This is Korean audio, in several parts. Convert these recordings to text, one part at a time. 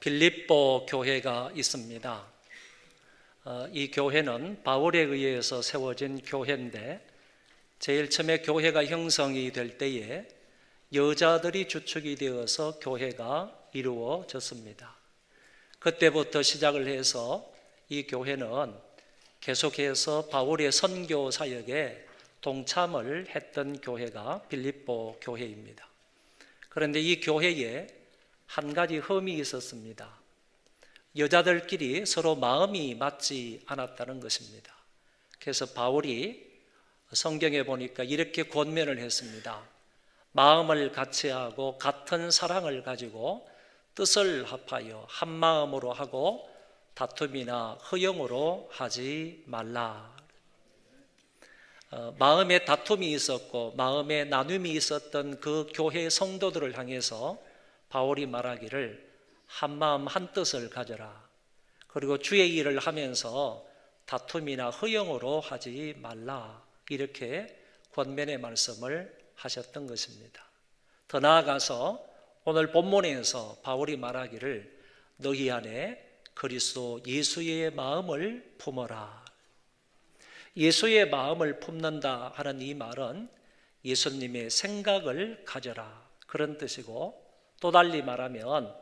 빌립보 교회가 있습니다. 이 교회는 바울에 의해서 세워진 교회인데 제일 처음에 교회가 형성이 될 때에 여자들이 주축이 되어서 교회가 이루어졌습니다. 그때부터 시작을 해서 이 교회는 계속해서 바울의 선교 사역에 동참을 했던 교회가 빌립보 교회입니다. 그런데 이 교회에 한 가지 흠이 있었습니다. 여자들끼리 서로 마음이 맞지 않았다는 것입니다. 그래서 바울이 성경에 보니까 이렇게 권면을 했습니다. 마음을 같이 하고 같은 사랑을 가지고 뜻을 합하여 한 마음으로 하고 다툼이나 허영으로 하지 말라. 마음에 다툼이 있었고 마음에 나눔이 있었던 그 교회 성도들을 향해서 바울이 말하기를 한 마음 한 뜻을 가져라. 그리고 주의 일을 하면서 다툼이나 허영으로 하지 말라. 이렇게 권면의 말씀을 하셨던 것입니다. 더 나아가서 오늘 본문에서 바울이 말하기를 너희 안에 그리스도 예수의 마음을 품어라. 예수의 마음을 품는다 하는 이 말은 예수님의 생각을 가져라 그런 뜻이고, 또 달리 말하면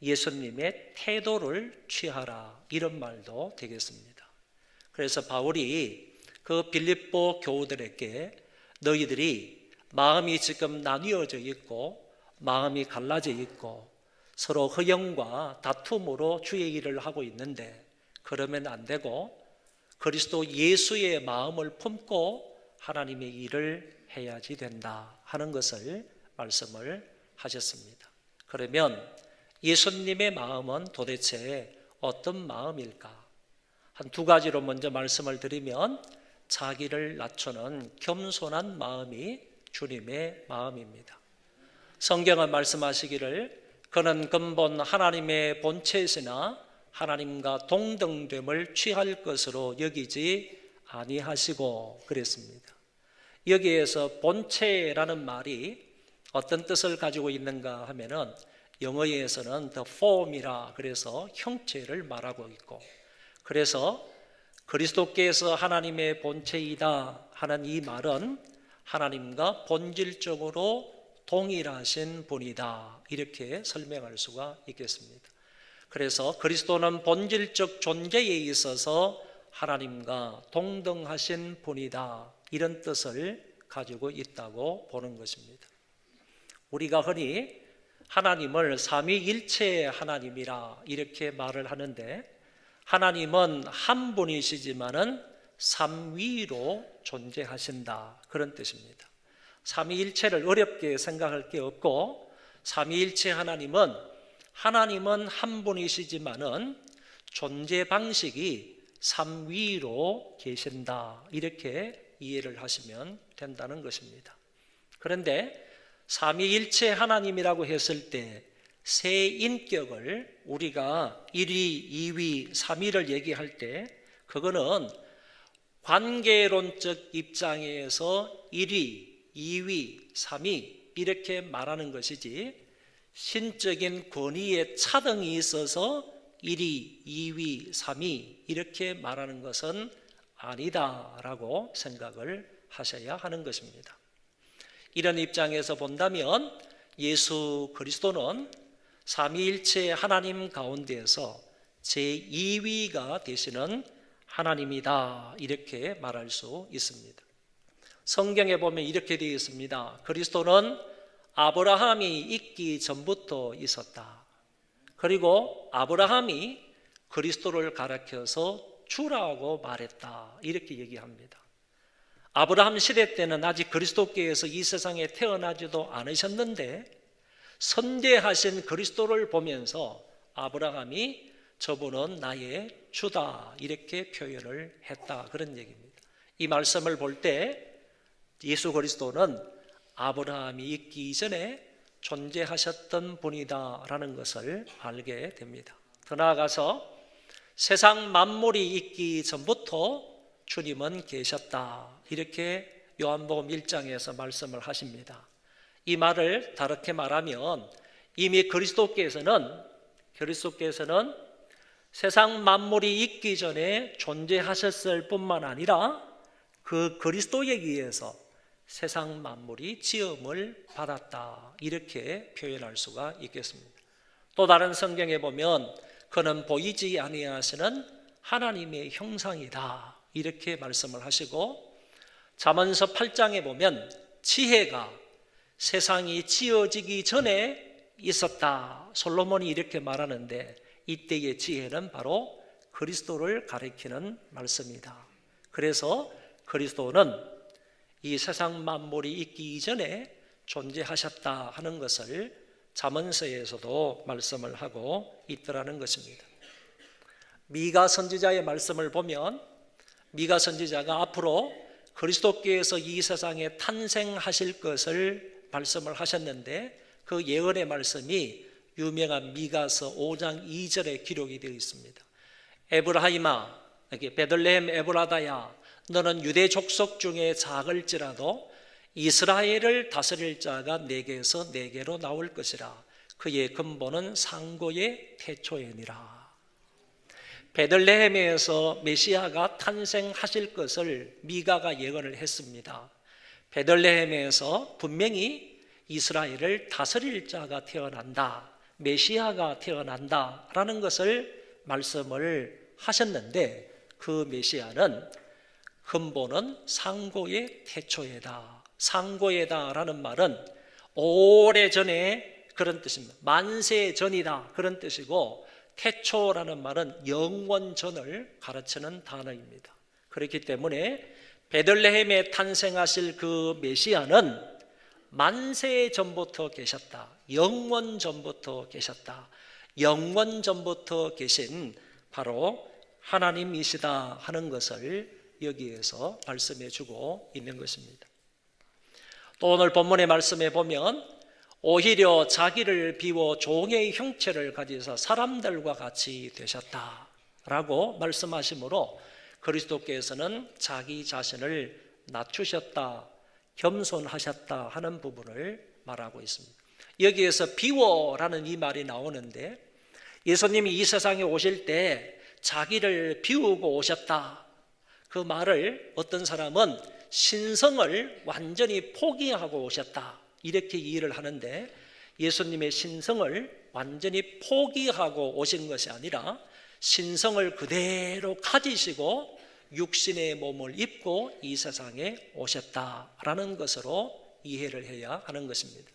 예수님의 태도를 취하라 이런 말도 되겠습니다. 그래서 바울이 그 빌립보 교우들에게 너희들이 마음이 지금 나뉘어져 있고 마음이 갈라져 있고 서로 허영과 다툼으로 주의 일을 하고 있는데 그러면 안 되고 그리스도 예수의 마음을 품고 하나님의 일을 해야지 된다 하는 것을 말씀을 하셨습니다. 그러면 예수님의 마음은 도대체 어떤 마음일까? 한 두 가지로 먼저 말씀을 드리면 자기를 낮추는 겸손한 마음이 주님의 마음입니다. 성경은 말씀하시기를 그는 근본 하나님의 본체시나 하나님과 동등됨을 취할 것으로 여기지 아니하시고 그랬습니다. 여기에서 본체라는 말이 어떤 뜻을 가지고 있는가 하면은 영어에서는 the form이라 그래서 형체를 말하고 있고, 그래서 그리스도께서 하나님의 본체이다 하는 이 말은 하나님과 본질적으로 동일하신 분이다 이렇게 설명할 수가 있겠습니다. 그래서 그리스도는 본질적 존재에 있어서 하나님과 동등하신 분이다 이런 뜻을 가지고 있다고 보는 것입니다. 우리가 흔히 하나님을 삼위일체 하나님이라 이렇게 말을 하는데 하나님은 한 분이시지만은 삼위로 존재하신다 그런 뜻입니다. 삼위일체를 어렵게 생각할 게 없고 삼위일체 하나님은 한 분이시지만은 존재 방식이 삼위로 계신다 이렇게 이해를 하시면 된다는 것입니다. 그런데 삼위일체 하나님이라고 했을 때 세 인격을 우리가 1위, 2위, 3위를 얘기할 때 그거는 관계론적 입장에서 1위, 2위, 3위 이렇게 말하는 것이지 신적인 권위의 차등이 있어서 1위, 2위, 3위 이렇게 말하는 것은 아니다라고 생각을 하셔야 하는 것입니다. 이런 입장에서 본다면 예수 그리스도는 삼위일체 하나님 가운데에서 제2위가 되시는 하나님이다 이렇게 말할 수 있습니다. 성경에 보면 이렇게 되어 있습니다. 그리스도는 아브라함이 있기 전부터 있었다. 그리고 아브라함이 그리스도를 가리켜서 주라고 말했다 이렇게 얘기합니다. 아브라함 시대 때는 아직 그리스도께서 이 세상에 태어나지도 않으셨는데 선대하신 그리스도를 보면서 아브라함이 저분은 나의 주다 이렇게 표현을 했다 그런 얘기입니다. 이 말씀을 볼 때 예수 그리스도는 아브라함이 있기 이전에 존재하셨던 분이다라는 것을 알게 됩니다. 더 나아가서 세상 만물이 있기 전부터 주님은 계셨다 이렇게 요한복음 1장에서 말씀을 하십니다. 이 말을 다르게 말하면 이미 그리스도께서는 그리스도께서는 세상 만물이 있기 전에 존재하셨을 뿐만 아니라 그 그리스도에 의해서 세상 만물이 지음을 받았다, 이렇게 표현할 수가 있겠습니다. 또 다른 성경에 보면 그는 보이지 아니하시는 하나님의 형상이다, 이렇게 말씀을 하시고, 잠언서 8장에 보면 지혜가 세상이 지어지기 전에 있었다, 솔로몬이 이렇게 말하는데, 이때의 지혜는 바로 그리스도를 가리키는 말씀이다. 그래서 그리스도는 이 세상 만물이 있기 이전에 존재하셨다 하는 것을 잠언서에서도 말씀을 하고 있더라는 것입니다. 미가 선지자의 말씀을 보면 미가 선지자가 앞으로 그리스도께서 이 세상에 탄생하실 것을 말씀을 하셨는데, 그 예언의 말씀이 유명한 미가서 5장 2절에 기록이 되어 있습니다. 에브라임아, 베들레헴 에브라다야, 너는 유대 족속 중에 작을지라도 이스라엘을 다스릴 자가 내게서 내게로 나올 것이라. 그의 근본은 상고의 태초에니라. 베들레헴에서 메시아가 탄생하실 것을 미가가 예언을 했습니다. 베들레헴에서 분명히 이스라엘을 다스릴 자가 태어난다, 메시아가 태어난다라는 것을 말씀을 하셨는데, 그 메시아는 근본은 상고의 태초에다. 상고에다라는 말은 오래전에 그런 뜻입니다. 만세 전이다, 그런 뜻이고, 태초라는 말은 영원 전을 가르치는 단어입니다. 그렇기 때문에 베들레헴에 탄생하실 그 메시아는 만세 전부터 계셨다, 영원 전부터 계셨다, 영원 전부터 계신 바로 하나님이시다 하는 것을 여기에서 말씀해 주고 있는 것입니다. 또 오늘 본문의 말씀에 보면 오히려 자기를 비워 종의 형체를 가지사 사람들과 같이 되셨다라고 말씀하시므로 그리스도께서는 자기 자신을 낮추셨다, 겸손하셨다 하는 부분을 말하고 있습니다. 여기에서 비워라는 이 말이 나오는데, 예수님이 이 세상에 오실 때 자기를 비우고 오셨다, 그 말을 어떤 사람은 신성을 완전히 포기하고 오셨다, 이렇게 이해를 하는데, 예수님의 신성을 완전히 포기하고 오신 것이 아니라 신성을 그대로 가지시고 육신의 몸을 입고 이 세상에 오셨다라는 것으로 이해를 해야 하는 것입니다.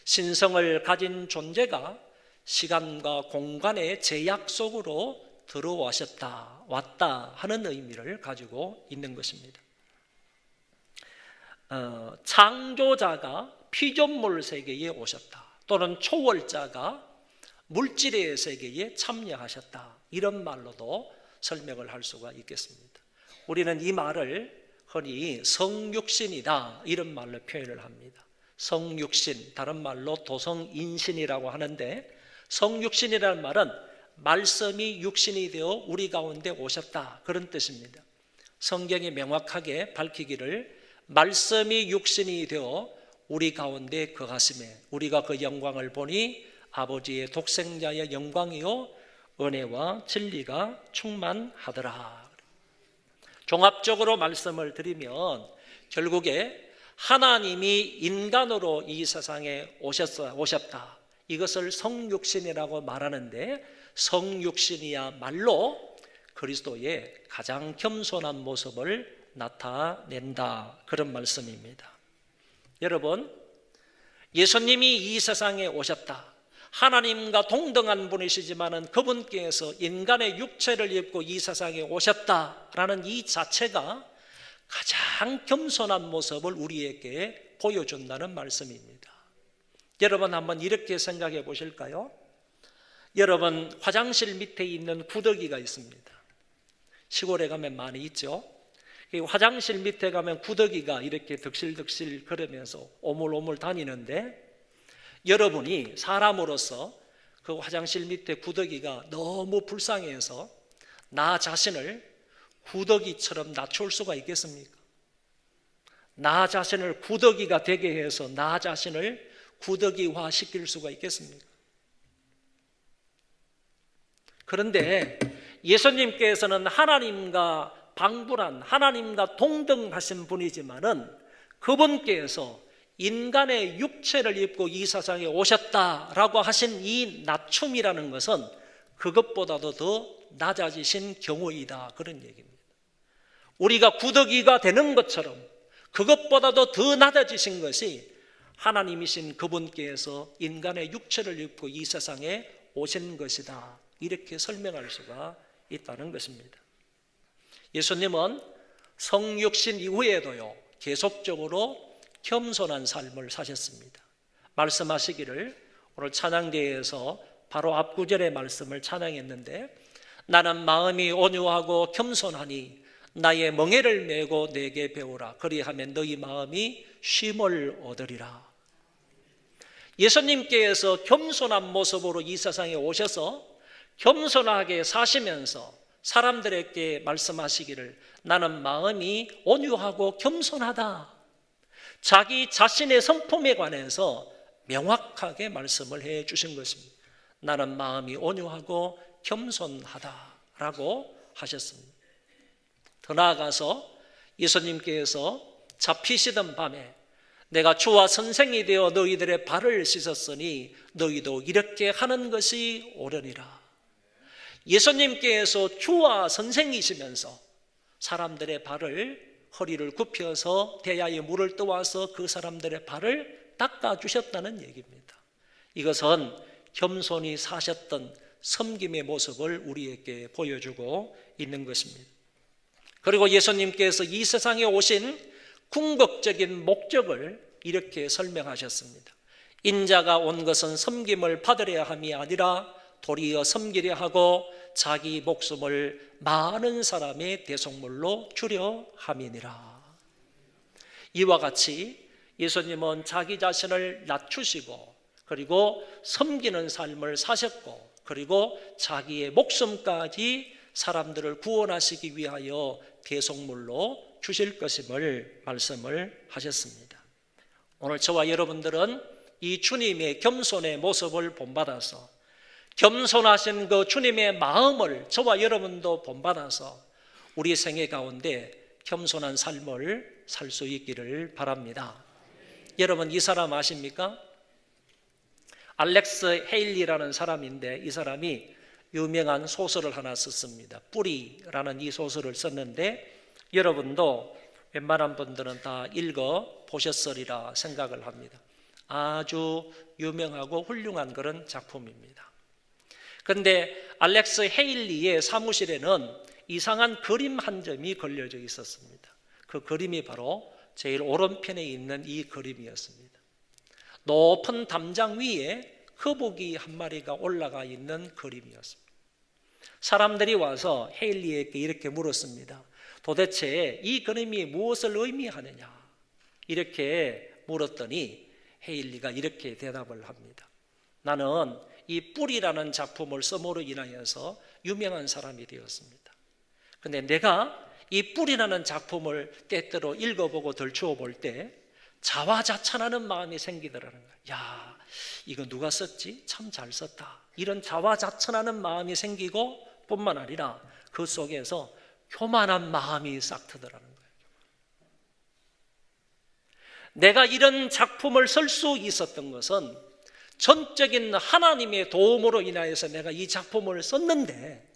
신성을 가진 존재가 시간과 공간의 제약 속으로 들어오셨다, 왔다 하는 의미를 가지고 있는 것입니다. 창조자가 피조물 세계에 오셨다, 또는 초월자가 물질의 세계에 참여하셨다, 이런 말로도 설명을 할 수가 있겠습니다. 우리는 이 말을 흔히 성육신이다, 이런 말로 표현을 합니다. 성육신, 다른 말로 도성인신이라고 하는데, 성육신이라는 말은 말씀이 육신이 되어 우리 가운데 오셨다, 그런 뜻입니다. 성경이 명확하게 밝히기를 말씀이 육신이 되어 우리 가운데 거하심에 우리가 그 영광을 보니 아버지의 독생자의 영광이요 은혜와 진리가 충만하더라. 종합적으로 말씀을 드리면 결국에 하나님이 인간으로 이 세상에 오셨다, 이것을 성육신이라고 말하는데, 성육신이야말로 그리스도의 가장 겸손한 모습을 나타낸다, 그런 말씀입니다. 여러분, 예수님이 이 세상에 오셨다, 하나님과 동등한 분이시지만은 그분께서 인간의 육체를 입고 이 세상에 오셨다라는 이 자체가 가장 겸손한 모습을 우리에게 보여준다는 말씀입니다. 여러분, 한번 이렇게 생각해 보실까요? 여러분, 화장실 밑에 있는 구더기가 있습니다. 시골에 가면 많이 있죠. 화장실 밑에 가면 구더기가 이렇게 득실득실 걸으면서 오물오물 다니는데, 여러분이 사람으로서 그 화장실 밑에 구더기가 너무 불쌍해서 나 자신을 구더기처럼 낮출 수가 있겠습니까? 나 자신을 구더기가 되게 해서 나 자신을 구더기화 시킬 수가 있겠습니까? 그런데 예수님께서는 하나님과 방불한, 하나님과 동등하신 분이지만은 그분께서 인간의 육체를 입고 이 세상에 오셨다라고 하신 이 낮춤이라는 것은 그것보다도 더 낮아지신 경우이다, 그런 얘기입니다. 우리가 구더기가 되는 것처럼 그것보다도 더 낮아지신 것이 하나님이신 그분께서 인간의 육체를 입고 이 세상에 오신 것이다, 이렇게 설명할 수가 있다는 것입니다. 예수님은 성육신 이후에도요 계속적으로 겸손한 삶을 사셨습니다. 말씀하시기를, 오늘 찬양대회에서 바로 앞구절의 말씀을 찬양했는데, 나는 마음이 온유하고 겸손하니 나의 멍에를 메고 내게 배우라. 그리하면 너희 마음이 쉼을 얻으리라. 예수님께서 겸손한 모습으로 이 세상에 오셔서 겸손하게 사시면서 사람들에게 말씀하시기를, 나는 마음이 온유하고 겸손하다. 자기 자신의 성품에 관해서 명확하게 말씀을 해 주신 것입니다. 나는 마음이 온유하고 겸손하다라고 하셨습니다. 더 나아가서 예수님께서 잡히시던 밤에 내가 주와 선생이 되어 너희들의 발을 씻었으니 너희도 이렇게 하는 것이 옳으니라. 예수님께서 주와 선생이시면서 사람들의 발을, 허리를 굽혀서 대야에 물을 떠와서 그 사람들의 발을 닦아주셨다는 얘기입니다. 이것은 겸손히 사셨던 섬김의 모습을 우리에게 보여주고 있는 것입니다. 그리고 예수님께서 이 세상에 오신 궁극적인 목적을 이렇게 설명하셨습니다. 인자가 온 것은 섬김을 받으려 함이 아니라 도리어 섬기려 하고 자기 목숨을 많은 사람의 대속물로 주려 함이니라. 이와 같이 예수님은 자기 자신을 낮추시고 그리고 섬기는 삶을 사셨고 그리고 자기의 목숨까지 사람들을 구원하시기 위하여 대속물로 주실 것임을 말씀을 하셨습니다. 오늘 저와 여러분들은 이 주님의 겸손의 모습을 본받아서, 겸손하신 그 주님의 마음을 저와 여러분도 본받아서 우리 생애 가운데 겸손한 삶을 살 수 있기를 바랍니다. 여러분, 이 사람 아십니까? 알렉스 헤일리라는 사람인데, 이 사람이 유명한 소설을 하나 썼습니다. 뿌리라는 이 소설을 썼는데 여러분도 웬만한 분들은 다 읽어 보셨으리라 생각을 합니다. 아주 유명하고 훌륭한 그런 작품입니다. 그런데 알렉스 헤일리의 사무실에는 이상한 그림 한 점이 걸려져 있었습니다. 그 그림이 바로 제일 오른편에 있는 이 그림이었습니다. 높은 담장 위에 거북이 한 마리가 올라가 있는 그림이었습니다. 사람들이 와서 헤일리에게 이렇게 물었습니다. 도대체 이 그림이 무엇을 의미하느냐? 이렇게 물었더니 헤일리가 이렇게 대답을 합니다. 나는 이 뿌리라는 작품을 써므로 인하여서 유명한 사람이 되었습니다. 그런데 내가 이 뿌리라는 작품을 때때로 읽어보고 덜추어 볼 때 자화자찬하는 마음이 생기더라는 거예요. 야, 이거 누가 썼지? 참 잘 썼다. 이런 자화자찬하는 마음이 생기고 뿐만 아니라 그 속에서 교만한 마음이 싹 트더라는 거예요. 내가 이런 작품을 쓸 수 있었던 것은 전적인 하나님의 도움으로 인하여서 내가 이 작품을 썼는데,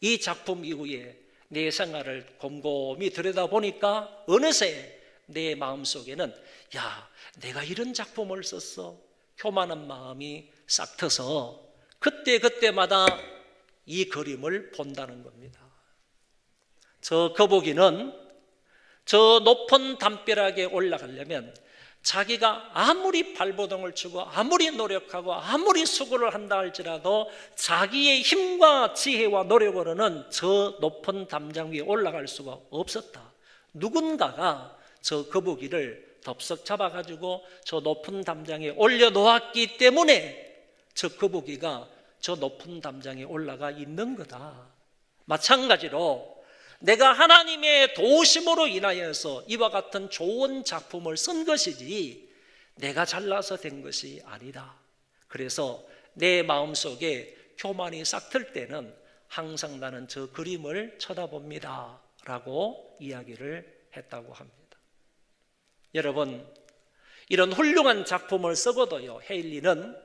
이 작품 이후에 내 생활을 곰곰이 들여다보니까 어느새 내 마음속에는 야, 내가 이런 작품을 썼어. 교만한 마음이 싹 트서 그때마다 이 그림을 본다는 겁니다. 저 거북이는 저 높은 담벼락에 올라가려면 자기가 아무리 발버둥을 치고 아무리 노력하고 아무리 수고를 한다 할지라도 자기의 힘과 지혜와 노력으로는 저 높은 담장 위에 올라갈 수가 없었다. 누군가가 저 거북이를 덥석 잡아가지고 저 높은 담장에 올려놓았기 때문에 저 거북이가 저 높은 담장에 올라가 있는 거다. 마찬가지로 내가 하나님의 도우심으로 인하여서 이와 같은 좋은 작품을 쓴 것이지 내가 잘나서 된 것이 아니다. 그래서 내 마음속에 교만이 싹틀 때는 항상 나는 저 그림을 쳐다봅니다 라고 이야기를 했다고 합니다. 여러분, 이런 훌륭한 작품을 쓰고도요, 헤일리는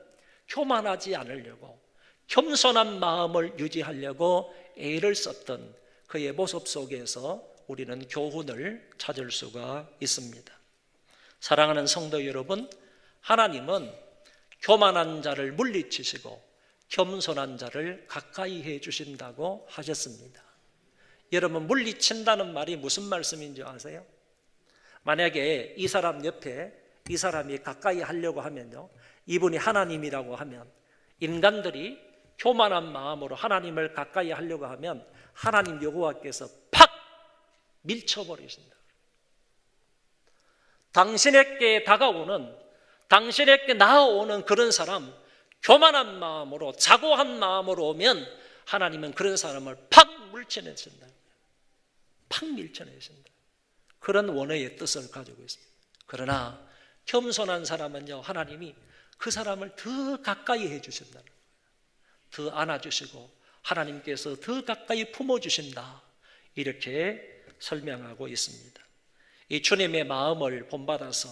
교만하지 않으려고 겸손한 마음을 유지하려고 애를 썼던 그의 모습 속에서 우리는 교훈을 찾을 수가 있습니다. 사랑하는 성도 여러분, 하나님은 교만한 자를 물리치시고 겸손한 자를 가까이 해 주신다고 하셨습니다. 여러분, 물리친다는 말이 무슨 말씀인지 아세요? 만약에 이 사람 옆에 이 사람이 가까이 하려고 하면요, 이분이 하나님이라고 하면 인간들이 교만한 마음으로 하나님을 가까이 하려고 하면 하나님 여호와께서 팍 밀쳐버리신다. 당신에게 다가오는, 당신에게 나아오는 그런 사람, 교만한 마음으로, 자고한 마음으로 오면 하나님은 그런 사람을 팍 물쳐내신다. 팍 밀쳐내신다. 그런 원어의 뜻을 가지고 있습니다. 그러나 겸손한 사람은요, 하나님이 그 사람을 더 가까이 해주신다는 거예요. 더 안아주시고 하나님께서 더 가까이 품어주신다, 이렇게 설명하고 있습니다. 이 주님의 마음을 본받아서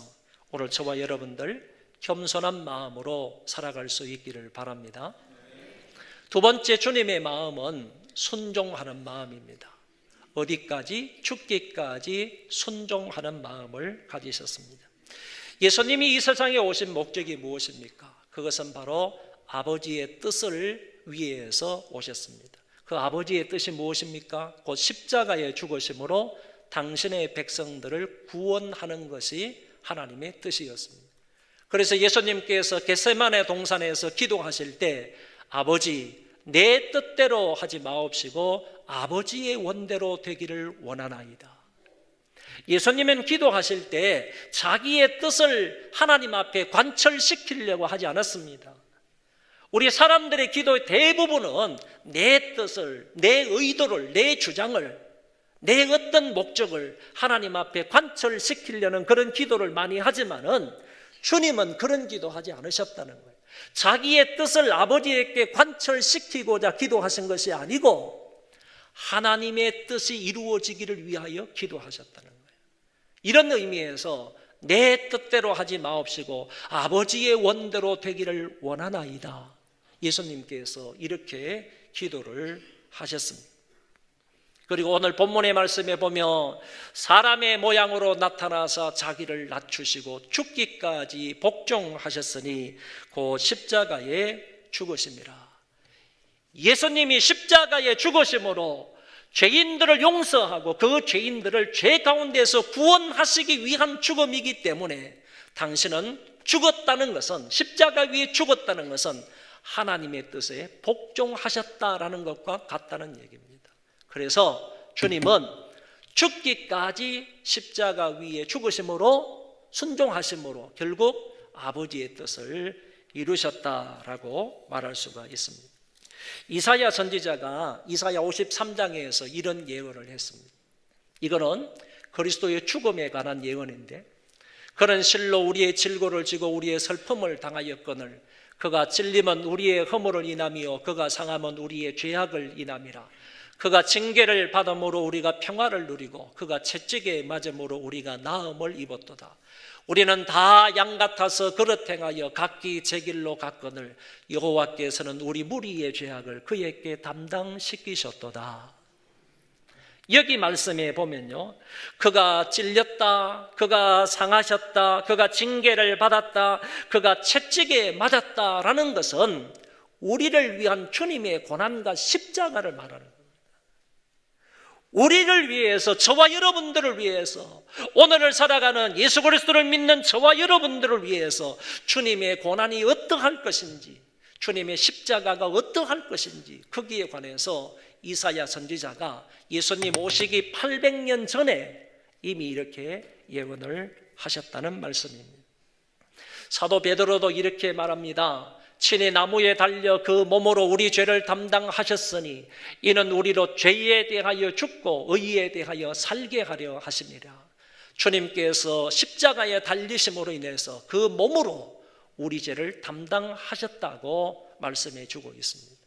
오늘 저와 여러분들 겸손한 마음으로 살아갈 수 있기를 바랍니다. 두 번째, 주님의 마음은 순종하는 마음입니다. 어디까지? 죽기까지 순종하는 마음을 가지셨습니다. 예수님이 이 세상에 오신 목적이 무엇입니까? 그것은 바로 아버지의 뜻을 위해서 오셨습니다. 그 아버지의 뜻이 무엇입니까? 곧 십자가의 죽으심으로 당신의 백성들을 구원하는 것이 하나님의 뜻이었습니다. 그래서 예수님께서 겟세마네 동산에서 기도하실 때 아버지, 내 뜻대로 하지 마옵시고 아버지의 원대로 되기를 원하나이다. 예수님은 기도하실 때 자기의 뜻을 하나님 앞에 관철시키려고 하지 않았습니다. 우리 사람들의 기도의 대부분은 내 뜻을, 내 의도를, 내 주장을, 내 어떤 목적을 하나님 앞에 관철시키려는 그런 기도를 많이 하지만은 주님은 그런 기도하지 않으셨다는 거예요. 자기의 뜻을 아버지에게 관철시키고자 기도하신 것이 아니고 하나님의 뜻이 이루어지기를 위하여 기도하셨다는 거예요. 이런 의미에서 내 뜻대로 하지 마옵시고 아버지의 원대로 되기를 원하나이다, 예수님께서 이렇게 기도를 하셨습니다. 그리고 오늘 본문의 말씀에 보면 사람의 모양으로 나타나서 자기를 낮추시고 죽기까지 복종하셨으니 그 십자가에 죽으심이라. 예수님이 십자가에 죽으심으로 죄인들을 용서하고 그 죄인들을 죄 가운데서 구원하시기 위한 죽음이기 때문에 당신은 죽었다는 것은, 십자가 위에 죽었다는 것은 하나님의 뜻에 복종하셨다라는 것과 같다는 얘기입니다. 그래서 주님은 죽기까지 십자가 위에 죽으심으로, 순종하심으로 결국 아버지의 뜻을 이루셨다라고 말할 수가 있습니다. 이사야 선지자가 이사야 53장에서 이런 예언을 했습니다. 이거는 그리스도의 죽음에 관한 예언인데, 그는 실로 우리의 질고를 지고 우리의 슬픔을 당하였거늘 그가 찔림은 우리의 허물을 인함이요 그가 상함은 우리의 죄악을 인함이라. 그가 징계를 받음으로 우리가 평화를 누리고 그가 채찍에 맞음으로 우리가 나음을 입었도다. 우리는 다 양 같아서 그릇 행하여 각기 제 길로 갔거늘 여호와께서는 우리 무리의 죄악을 그에게 담당시키셨도다. 여기 말씀에 보면요, 그가 찔렸다, 그가 상하셨다, 그가 징계를 받았다, 그가 채찍에 맞았다라는 것은 우리를 위한 주님의 고난과 십자가를 말하는 겁니다. 우리를 위해서, 저와 여러분들을 위해서, 오늘을 살아가는 예수 그리스도를 믿는 저와 여러분들을 위해서 주님의 고난이 어떠할 것인지, 주님의 십자가가 어떠할 것인지, 거기에 관해서 이사야 선지자가 예수님 오시기 800년 전에 이미 이렇게 예언을 하셨다는 말씀입니다. 사도 베드로도 이렇게 말합니다. 친히 나무에 달려 그 몸으로 우리 죄를 담당하셨으니 이는 우리로 죄에 대하여 죽고 의에 대하여 살게 하려 하심이라. 주님께서 십자가에 달리심으로 인해서 그 몸으로 우리 죄를 담당하셨다고 말씀해 주고 있습니다.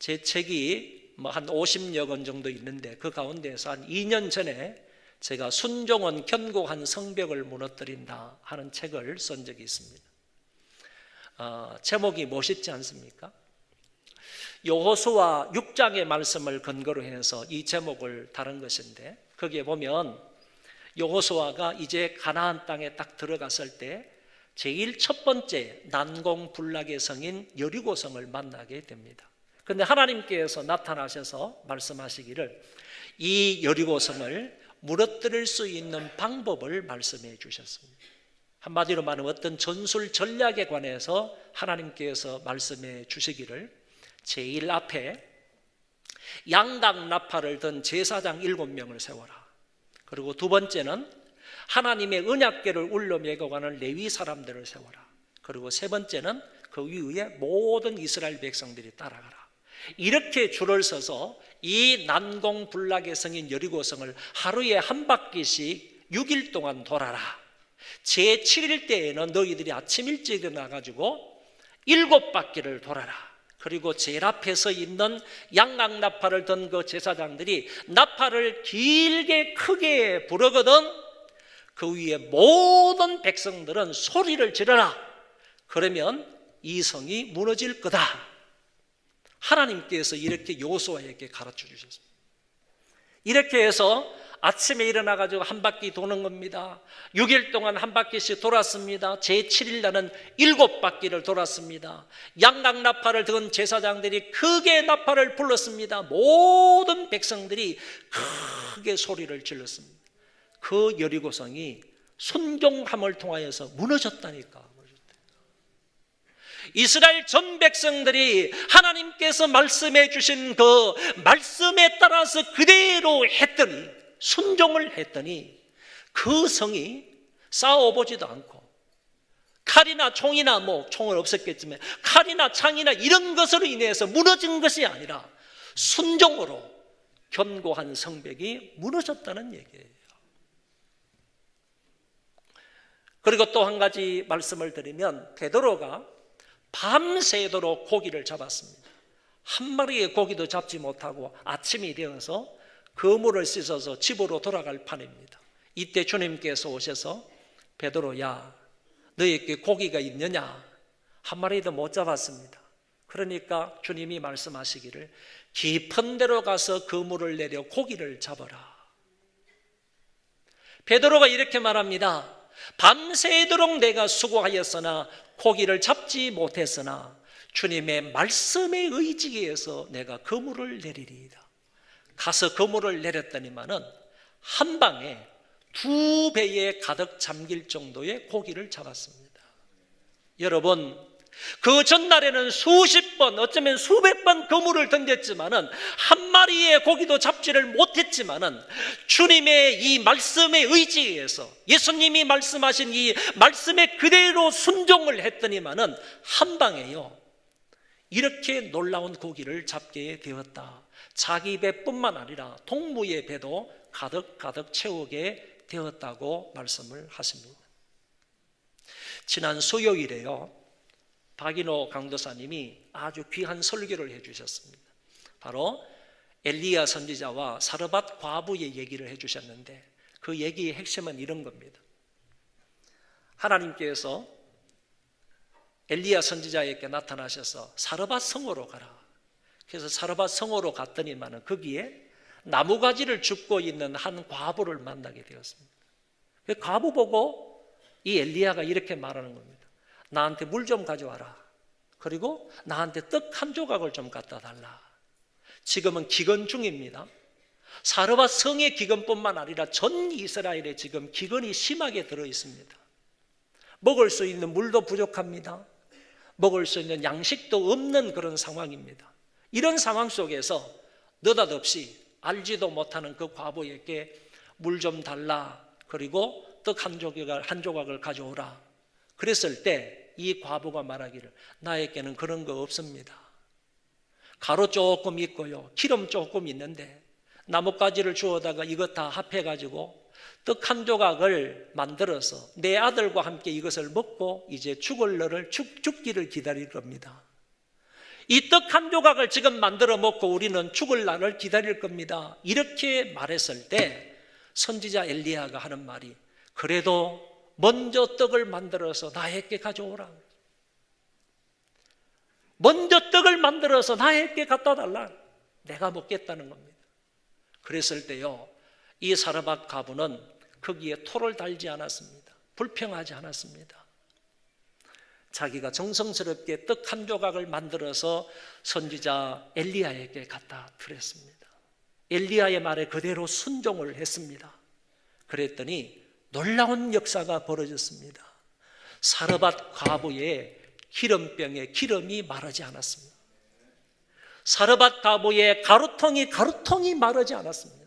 제 책이 한 50여 권 정도 있는데 그 가운데서 한 2년 전에 제가 순종은 견고한 성벽을 무너뜨린다 하는 책을 쓴 적이 있습니다. 제목이 멋있지 않습니까? 여호수아 6장의 말씀을 근거로 해서 이 제목을 다룬 것인데, 거기에 보면 여호수아가 이제 가나안 땅에 딱 들어갔을 때 제일 첫 번째 난공불락의 성인 여리고성을 만나게 됩니다. 그런데 하나님께서 나타나셔서 말씀하시기를 이 여리고성을 무너뜨릴 수 있는 방법을 말씀해 주셨습니다. 한마디로 말하면 어떤 전술 전략에 관해서 하나님께서 말씀해 주시기를, 제일 앞에 양각 나팔을 든 제사장 7명을 세워라. 그리고 두 번째는 하나님의 언약궤를 울려 메고 가는 레위 사람들을 세워라. 그리고 세 번째는 그 위에 모든 이스라엘 백성들이 따라가라. 이렇게 줄을 서서 이 난공불락의 성인 여리고성을 하루에 한 바퀴씩 6일 동안 돌아라. 제7일 때에는 너희들이 아침 일찍 일어나가지고 7바퀴를 돌아라. 그리고 제일 앞에 서 있는 양각 나팔을 든 그 제사장들이 나팔을 길게 크게 부르거든 그 위에 모든 백성들은 소리를 지르라. 그러면 이 성이 무너질 거다. 하나님께서 이렇게 여호수아에게 가르쳐 주셨습니다. 이렇게 해서 아침에 일어나가지고 한 바퀴 도는 겁니다. 6일 동안 한 바퀴씩 돌았습니다. 제7일 날은 7바퀴를 돌았습니다. 양각 나팔을 든 제사장들이 크게 나팔을 불렀습니다. 모든 백성들이 크게 소리를 질렀습니다. 그 여리고성이 순종함을 통하여서 무너졌다니까. 이스라엘 전 백성들이 하나님께서 말씀해 주신 그 말씀에 따라서 그대로 했더니, 순종을 했더니 그 성이 싸워보지도 않고 칼이나 총이나 총은 없었겠지만 칼이나 창이나 이런 것으로 인해서 무너진 것이 아니라 순종으로 견고한 성벽이 무너졌다는 얘기예요. 그리고 또 한 가지 말씀을 드리면, 베드로가 밤새도록 고기를 잡았습니다. 한 마리의 고기도 잡지 못하고 아침이 되어서 그물을 씻어서 집으로 돌아갈 판입니다. 이때 주님께서 오셔서 베드로야, 너에게 고기가 있느냐? 한 마리도 못 잡았습니다. 그러니까 주님이 말씀하시기를 깊은 데로 가서 그물을 내려 고기를 잡아라. 베드로가 이렇게 말합니다. 밤새도록 내가 수고하였으나 고기를 잡지 못했으나 주님의 말씀에 의지해서 내가 그물을 내리리이다. 가서 그물을 내렸더니만은 한 방에 2배에 가득 잠길 정도의 고기를 잡았습니다. 여러분, 그 전날에는 수십 번, 어쩌면 수백 번 그물을 던졌지만은 한 마리의 고기도 잡지를 못했지만은 주님의 이 말씀에 의지해서 예수님이 말씀하신 이 말씀에 그대로 순종을 했더니만은 한 방에요, 이렇게 놀라운 고기를 잡게 되었다. 자기 배뿐만 아니라 동무의 배도 가득 채우게 되었다고 말씀을 하십니다. 지난 수요일에요, 박인호 강도사님이 아주 귀한 설교를 해주셨습니다. 바로 엘리야 선지자와 사르밧 과부의 얘기를 해주셨는데, 그 얘기의 핵심은 이런 겁니다. 하나님께서 엘리야 선지자에게 나타나셔서 사르밧 성으로 가라. 그래서 사르밧 성으로 갔더니만은 거기에 나무가지를 줍고 있는 한 과부를 만나게 되었습니다. 그 과부 보고 이 엘리야가 이렇게 말하는 겁니다. 나한테 물 좀 가져와라. 그리고 나한테 떡 한 조각을 좀 갖다 달라. 지금은 기근 중입니다. 사르밧 성의 기근뿐만 아니라 전 이스라엘에 지금 기근이 심하게 들어 있습니다. 먹을 수 있는 물도 부족합니다. 먹을 수 있는 양식도 없는 그런 상황입니다. 이런 상황 속에서 느닷없이 알지도 못하는 그 과부에게 물 좀 달라. 그리고 떡 한 조각을 가져오라. 그랬을 때 이 과부가 말하기를 나에게는 그런 거 없습니다. 가루 조금 있고요, 기름 조금 있는데 나뭇가지를 주워다가 이것 다 합해가지고 떡 한 조각을 만들어서 내 아들과 함께 이것을 먹고 이제 죽기를 기다릴 겁니다. 이 떡 한 조각을 지금 만들어 먹고 우리는 죽을 날을 기다릴 겁니다. 이렇게 말했을 때 선지자 엘리야가 하는 말이, 그래도 먼저 떡을 만들어서 나에게 가져오라. 먼저 떡을 만들어서 나에게 갖다 달라. 내가 먹겠다는 겁니다. 그랬을 때요, 이 사르밧 과부는 거기에 토를 달지 않았습니다. 불평하지 않았습니다. 자기가 정성스럽게 떡 한 조각을 만들어서 선지자 엘리야에게 갖다 드렸습니다. 엘리야의 말에 그대로 순종을 했습니다. 그랬더니 놀라운 역사가 벌어졌습니다. 사르밧 과부의 기름병에 기름이 마르지 않았습니다. 사르밧 과부의 가루통이 마르지 않았습니다.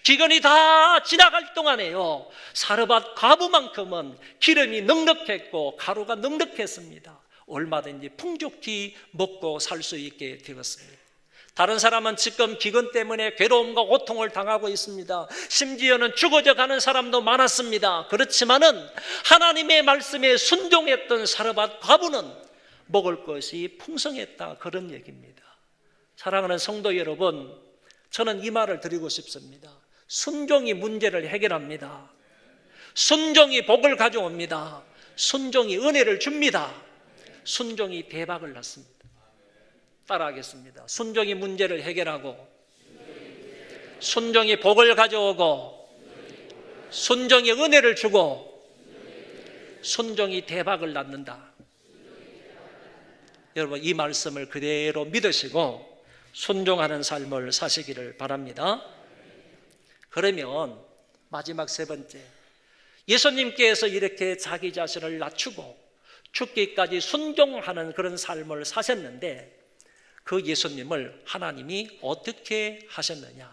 기근이 다 지나갈 동안에요, 사르밧 과부만큼은 기름이 넉넉했고 가루가 넉넉했습니다. 얼마든지 풍족히 먹고 살 수 있게 되었습니다. 다른 사람은 지금 기근 때문에 괴로움과 고통을 당하고 있습니다. 심지어는 죽어져 가는 사람도 많았습니다. 그렇지만은 하나님의 말씀에 순종했던 사르밧 과부는 먹을 것이 풍성했다, 그런 얘기입니다. 사랑하는 성도 여러분, 저는 이 말을 드리고 싶습니다. 순종이 문제를 해결합니다. 순종이 복을 가져옵니다. 순종이 은혜를 줍니다. 순종이 대박을 낳습니다. 따라하겠습니다. 순종이 문제를 해결하고, 순종이 복을 가져오고, 순종이 은혜를 주고, 순종이 대박을 낳는다. 여러분, 이 말씀을 그대로 믿으시고 순종하는 삶을 사시기를 바랍니다. 그러면 마지막 세 번째, 예수님께서 이렇게 자기 자신을 낮추고 죽기까지 순종하는 그런 삶을 사셨는데, 그 예수님을 하나님이 어떻게 하셨느냐,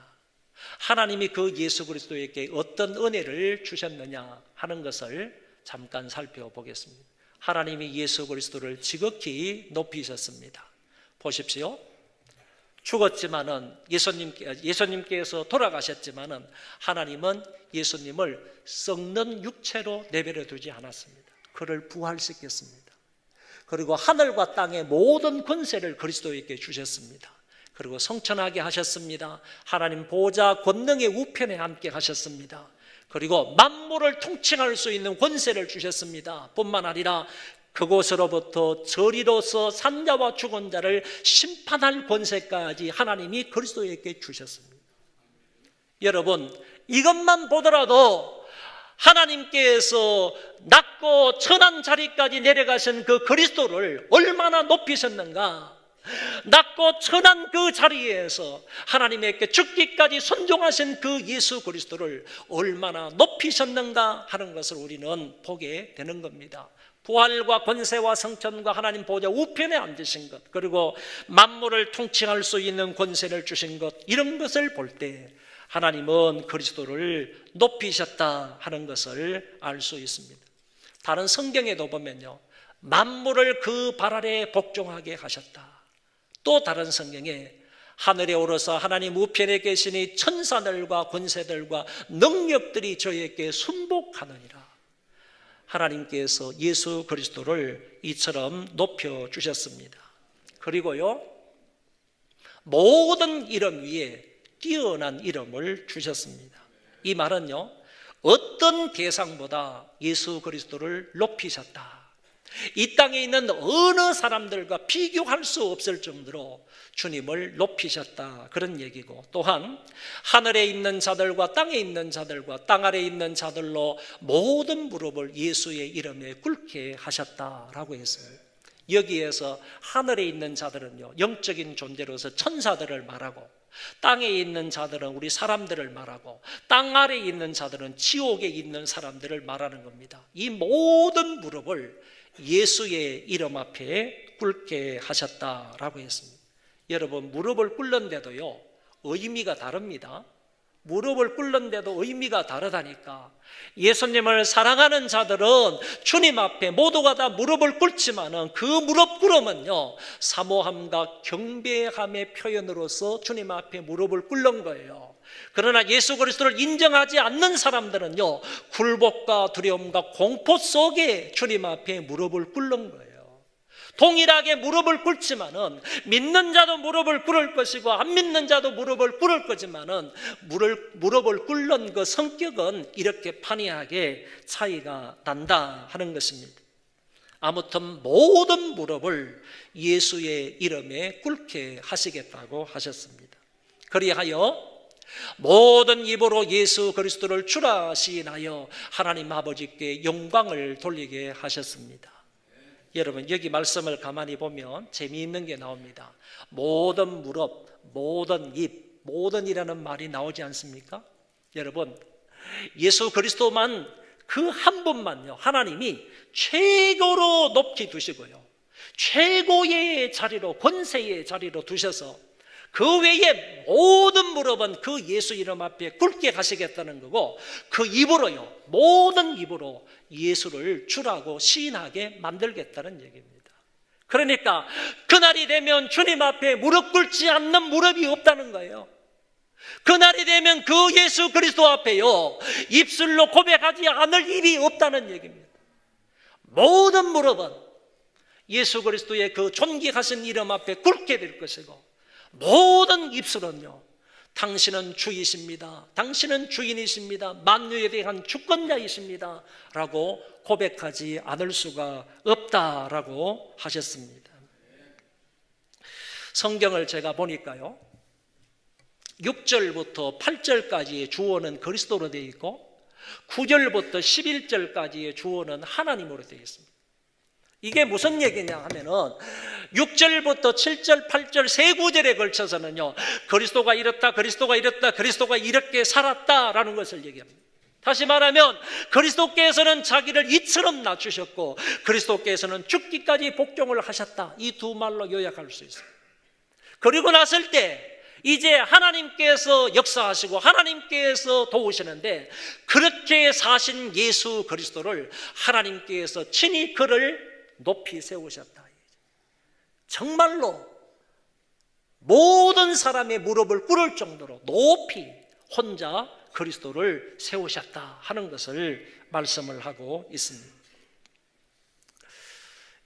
하나님이 그 예수 그리스도에게 어떤 은혜를 주셨느냐 하는 것을 잠깐 살펴보겠습니다. 하나님이 예수 그리스도를 지극히 높이셨습니다. 보십시오. 죽었지만은 예수님께서 돌아가셨지만은 하나님은 예수님을 썩는 육체로 내버려 두지 않았습니다. 그를 부활시켰습니다. 그리고 하늘과 땅의 모든 권세를 그리스도에게 주셨습니다. 그리고 성천하게 하셨습니다. 하나님 보좌 권능의 우편에 함께 하셨습니다. 그리고 만물을 통칭할 수 있는 권세를 주셨습니다. 뿐만 아니라 그곳으로부터 저리로서 산자와 죽은 자를 심판할 권세까지 하나님이 그리스도에게 주셨습니다. 여러분, 이것만 보더라도 하나님께서 낮고 천한 자리까지 내려가신 그 그리스도를 얼마나 높이셨는가, 낮고 천한 그 자리에서 하나님에게 죽기까지 순종하신 그 예수 그리스도를 얼마나 높이셨는가 하는 것을 우리는 보게 되는 겁니다. 부활과 권세와 성천과 하나님 보좌 우편에 앉으신 것, 그리고 만물을 통칭할 수 있는 권세를 주신 것, 이런 것을 볼 때 하나님은 그리스도를 높이셨다 하는 것을 알 수 있습니다. 다른 성경에도 보면요, 만물을 그 발 아래 복종하게 하셨다. 또 다른 성경에 하늘에 오르사 하나님 우편에 계시니 천사들과 권세들과 능력들이 저에게 순복하느니라. 하나님께서 예수 그리스도를 이처럼 높여주셨습니다. 그리고요, 모든 이름 위에 뛰어난 이름을 주셨습니다. 이 말은요, 어떤 대상보다 예수 그리스도를 높이셨다. 이 땅에 있는 어느 사람들과 비교할 수 없을 정도로 주님을 높이셨다, 그런 얘기고, 또한 하늘에 있는 자들과 땅에 있는 자들과 땅 아래에 있는 자들로 모든 무릎을 예수의 이름에 꿇게 하셨다라고 했습니다. 여기에서 하늘에 있는 자들은요, 영적인 존재로서 천사들을 말하고, 땅에 있는 자들은 우리 사람들을 말하고, 땅 아래에 있는 자들은 지옥에 있는 사람들을 말하는 겁니다. 이 모든 무릎을 예수의 이름 앞에 꿇게 하셨다라고 했습니다. 여러분, 무릎을 꿇는데도요, 의미가 다릅니다. 무릎을 꿇는데도 의미가 다르다니까. 예수님을 사랑하는 자들은 주님 앞에 모두가 다 무릎을 꿇지만은 그 무릎 꿇음은요, 사모함과 경배함의 표현으로서 주님 앞에 무릎을 꿇는 거예요. 그러나 예수 그리스도를 인정하지 않는 사람들은요, 굴복과 두려움과 공포 속에 주님 앞에 무릎을 꿇는 거예요. 동일하게 무릎을 꿇지만은 믿는 자도 무릎을 꿇을 것이고 안 믿는 자도 무릎을 꿇을 거지만은 무릎을 꿇는 그 성격은 이렇게 판이하게 차이가 난다 하는 것입니다. 아무튼 모든 무릎을 예수의 이름에 꿇게 하시겠다고 하셨습니다. 그리하여 모든 입으로 예수 그리스도를 주라 시인하여 하나님 아버지께 영광을 돌리게 하셨습니다. 여러분, 여기 말씀을 가만히 보면 재미있는 게 나옵니다. 모든 무릎, 모든 입, 모든이라는 말이 나오지 않습니까? 여러분, 예수 그리스도만 그 한 분만요, 하나님이 최고로 높이 두시고요, 최고의 자리로, 권세의 자리로 두셔서 그 외에 모든 무릎은 그 예수 이름 앞에 꿇게 가시겠다는 거고, 그 입으로요, 모든 입으로 예수를 주라고 시인하게 만들겠다는 얘기입니다. 그러니까 그날이 되면 주님 앞에 무릎 꿇지 않는 무릎이 없다는 거예요. 그날이 되면 그 예수 그리스도 앞에요, 입술로 고백하지 않을 일이 없다는 얘기입니다. 모든 무릎은 예수 그리스도의 그 존귀하신 이름 앞에 꿇게 될 것이고, 모든 입술은요, 당신은 주이십니다, 당신은 주인이십니다, 만유에 대한 주권자이십니다 라고 고백하지 않을 수가 없다라고 하셨습니다. 성경을 제가 보니까요, 6절부터 8절까지의 주어는 그리스도로 되어 있고 9절부터 11절까지의 주어는 하나님으로 되어 있습니다. 이게 무슨 얘기냐 하면은 6절부터 7절, 8절 세 구절에 걸쳐서는요, 그리스도가 이렇다, 그리스도가 이렇다, 그리스도가 이렇게 살았다라는 것을 얘기합니다. 다시 말하면 그리스도께서는 자기를 이처럼 낮추셨고 그리스도께서는 죽기까지 복종을 하셨다, 이 두 말로 요약할 수 있습니다. 그리고 났을 때 이제 하나님께서 역사하시고 하나님께서 도우시는데, 그렇게 사신 예수 그리스도를 하나님께서 친히 그를 높이 세우셨다. 정말로 모든 사람의 무릎을 꿇을 정도로 높이 혼자 그리스도를 세우셨다 하는 것을 말씀을 하고 있습니다.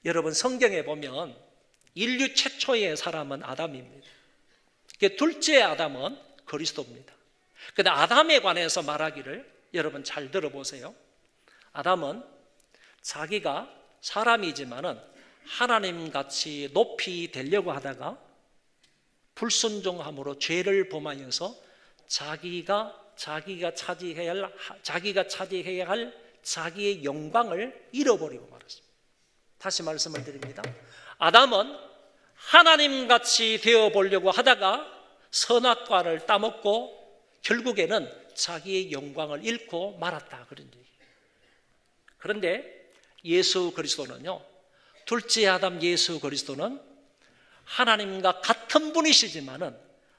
여러분, 성경에 보면 인류 최초의 사람은 아담입니다. 둘째 아담은 그리스도입니다. 그런데 아담에 관해서 말하기를 여러분 잘 들어보세요. 아담은 자기가 사람이지만은 하나님같이 높이 되려고 하다가 불순종함으로 죄를 범하여서 자기가 차지해야 할 자기의 영광을 잃어버리고 말았습니다. 다시 말씀을 드립니다. 아담은 하나님같이 되어보려고 하다가 선악과를 따먹고 결국에는 자기의 영광을 잃고 말았다, 그런 얘기예요. 그런데 예수 그리스도는요, 둘째 아담 예수 그리스도는 하나님과 같은 분이시지만은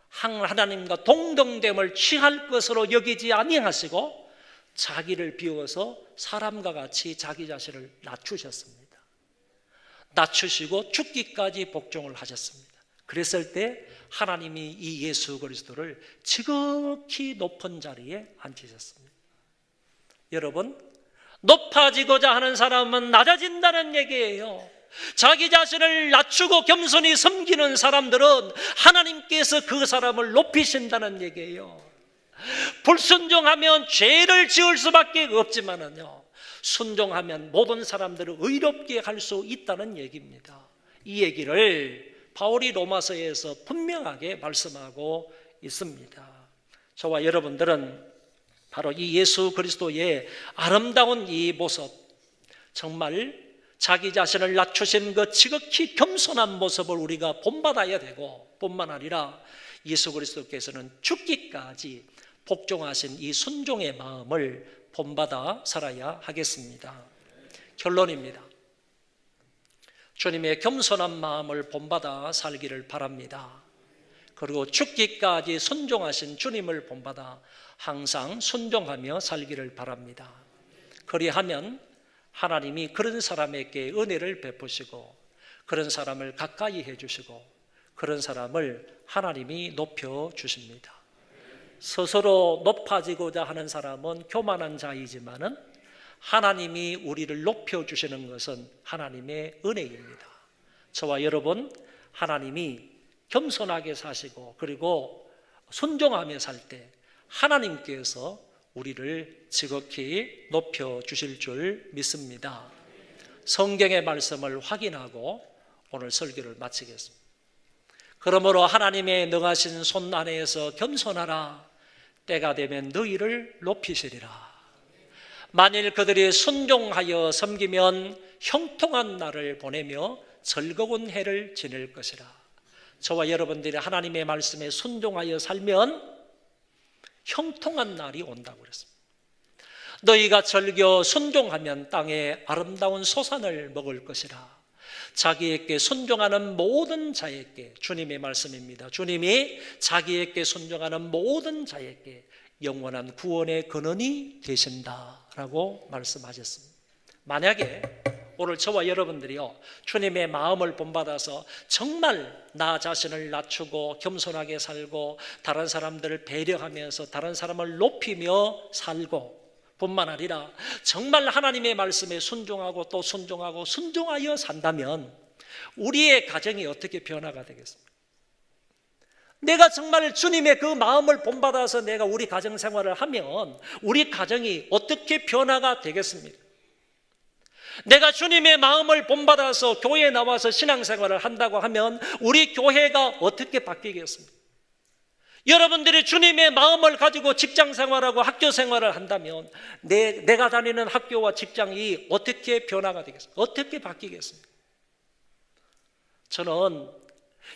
하나님과 동등됨을 취할 것으로 여기지 아니하시고 자기를 비워서 사람과 같이 자기 자신을 낮추셨습니다. 낮추시고 죽기까지 복종을 하셨습니다. 그랬을 때 하나님이 이 예수 그리스도를 지극히 높은 자리에 앉히셨습니다. 여러분, 높아지고자 하는 사람은 낮아진다는 얘기예요. 자기 자신을 낮추고 겸손히 섬기는 사람들은 하나님께서 그 사람을 높이신다는 얘기예요. 불순종하면 죄를 지을 수밖에 없지만은요, 순종하면 모든 사람들을 의롭게 할 수 있다는 얘기입니다. 이 얘기를 바울이 로마서에서 분명하게 말씀하고 있습니다. 저와 여러분들은 바로 이 예수 그리스도의 아름다운 이 모습, 정말 자기 자신을 낮추신 그 지극히 겸손한 모습을 우리가 본받아야 되고, 뿐만 아니라 예수 그리스도께서는 죽기까지 복종하신 이 순종의 마음을 본받아 살아야 하겠습니다. 결론입니다. 주님의 겸손한 마음을 본받아 살기를 바랍니다. 그리고 죽기까지 순종하신 주님을 본받아 항상 순종하며 살기를 바랍니다. 그리하면 하나님이 그런 사람에게 은혜를 베푸시고 그런 사람을 가까이 해주시고 그런 사람을 하나님이 높여주십니다. 스스로 높아지고자 하는 사람은 교만한 자이지만은 하나님이 우리를 높여주시는 것은 하나님의 은혜입니다. 저와 여러분, 하나님이 겸손하게 사시고 그리고 순종하며 살 때 하나님께서 우리를 지극히 높여주실 줄 믿습니다. 성경의 말씀을 확인하고 오늘 설교를 마치겠습니다. 그러므로 하나님의 능하신 손 안에서 겸손하라. 때가 되면 너희를 높이시리라. 만일 그들이 순종하여 섬기면 형통한 날을 보내며 즐거운 해를 지낼 것이라. 저와 여러분들이 하나님의 말씀에 순종하여 살면 형통한 날이 온다고 그랬습니다. 너희가 즐겨 순종하면 땅에 아름다운 소산을 먹을 것이라. 자기에게 순종하는 모든 자에게, 주님의 말씀입니다. 주님이 자기에게 순종하는 모든 자에게 영원한 구원의 근원이 되신다라고 말씀하셨습니다. 만약에 오늘 저와 여러분들이요, 주님의 마음을 본받아서 정말 나 자신을 낮추고 겸손하게 살고 다른 사람들을 배려하면서 다른 사람을 높이며 살고 뿐만 아니라 정말 하나님의 말씀에 순종하고 또 순종하여 산다면 우리의 가정이 어떻게 변화가 되겠습니까? 내가 정말 주님의 그 마음을 본받아서 내가 우리 가정 생활을 하면 우리 가정이 어떻게 변화가 되겠습니까? 내가 주님의 마음을 본받아서 교회에 나와서 신앙생활을 한다고 하면 우리 교회가 어떻게 바뀌겠습니까? 여러분들이 주님의 마음을 가지고 직장생활하고 학교생활을 한다면 내가 다니는 학교와 직장이 어떻게 변화가 되겠습니까? 어떻게 바뀌겠습니까? 저는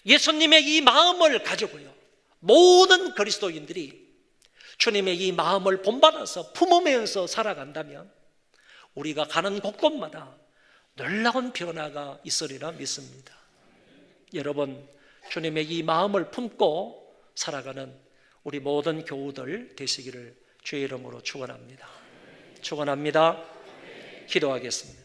예수님의 이 마음을 가지고요, 모든 그리스도인들이 주님의 이 마음을 본받아서 품으면서 살아간다면 우리가 가는 곳곳마다 놀라운 변화가 있으리라 믿습니다. 여러분, 주님의 이 마음을 품고 살아가는 우리 모든 교우들 되시기를 주의 이름으로 축원합니다. 축원합니다. 기도하겠습니다.